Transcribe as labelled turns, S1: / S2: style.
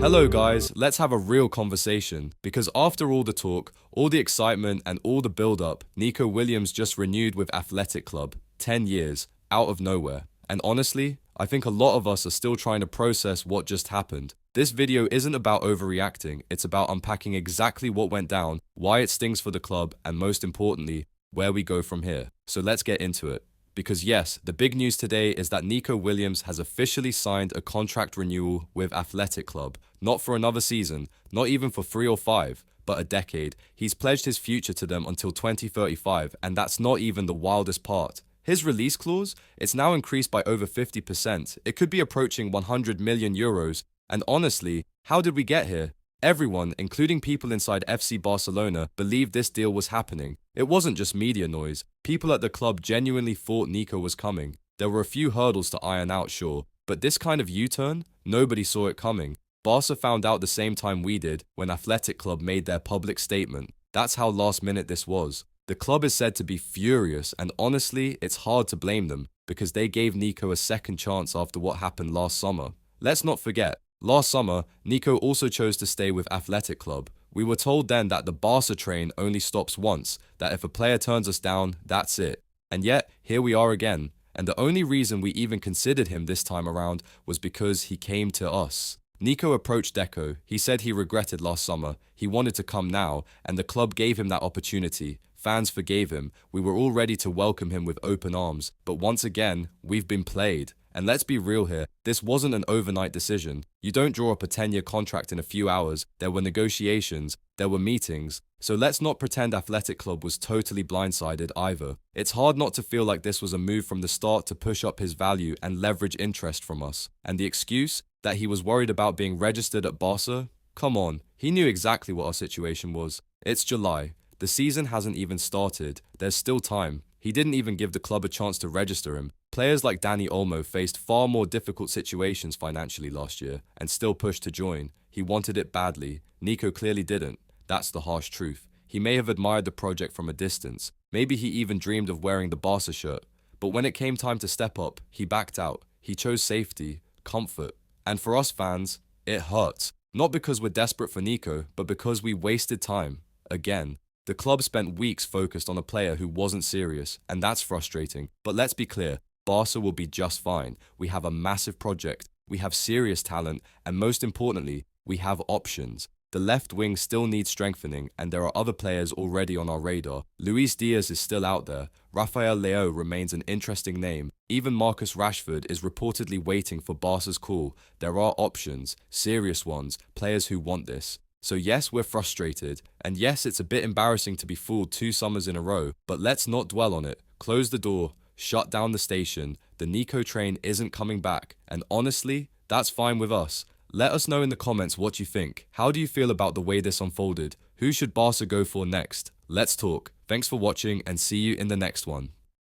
S1: Hello guys, let's have a real conversation, because after all the talk, all the excitement and all the build-up, Nico Williams just renewed with Athletic Club, 10 years, out of nowhere. And honestly, I think a lot of us are still trying to process what just happened. This video isn't about overreacting, it's about unpacking exactly what went down, why it stings for the club, and most importantly, where we go from here. So let's get into it. Because yes, the big news today is that Nico Williams has officially signed a contract renewal with Athletic Club. Not for another season, not even for 3 or 5, but a decade. He's pledged his future to them until 2035, and that's not even the wildest part. His release clause, it's now increased by over 50%. It could be approaching 100 million euros. And honestly, how did we get here? Everyone, including people inside FC Barcelona, believed this deal was happening. It wasn't just media noise. People at the club genuinely thought Nico was coming. There were a few hurdles to iron out, sure, but this kind of U-turn, nobody saw it coming. Barca found out the same time we did when Athletic Club made their public statement. That's how last minute this was. The club is said to be furious, and honestly, it's hard to blame them, because they gave Nico a second chance after what happened last summer. Let's not forget, last summer, Nico also chose to stay with Athletic Club. We were told then that the Barca train only stops once, that if a player turns us down, that's it. And yet, here we are again. And the only reason we even considered him this time around was because he came to us. Nico approached Deco. He said he regretted last summer. He wanted to come now, and the club gave him that opportunity. Fans forgave him. We were all ready to welcome him with open arms. But once again, we've been played. And let's be real here, this wasn't an overnight decision. You don't draw up a 10-year contract in a few hours. There were negotiations, there were meetings. So let's not pretend Athletic Club was totally blindsided either. It's hard not to feel like this was a move from the start to push up his value and leverage interest from us. And the excuse? That he was worried about being registered at Barca? Come on, he knew exactly what our situation was. It's July. The season hasn't even started. There's still time. He didn't even give the club a chance to register him. Players like Dani Olmo faced far more difficult situations financially last year and still pushed to join. He wanted it badly. Nico clearly didn't. That's the harsh truth. He may have admired the project from a distance. Maybe he even dreamed of wearing the Barca shirt. But when it came time to step up, he backed out. He chose safety, comfort. And for us fans, it hurts. Not because we're desperate for Nico, but because we wasted time. Again. The club spent weeks focused on a player who wasn't serious, and that's frustrating. But let's be clear, Barca will be just fine. We have a massive project, we have serious talent, and most importantly, we have options. The left wing still needs strengthening, and there are other players already on our radar. Luis Diaz is still out there. Rafael Leão remains an interesting name. Even Marcus Rashford is reportedly waiting for Barca's call. There are options, serious ones, players who want this. So yes, we're frustrated, and yes, it's a bit embarrassing to be fooled 2 summers in a row, but let's not dwell on it. Close the door, shut down the station, the Nico train isn't coming back, and honestly, that's fine with us. Let us know in the comments what you think. How do you feel about the way this unfolded? Who should Barca go for next? Let's talk. Thanks for watching and see you in the next one.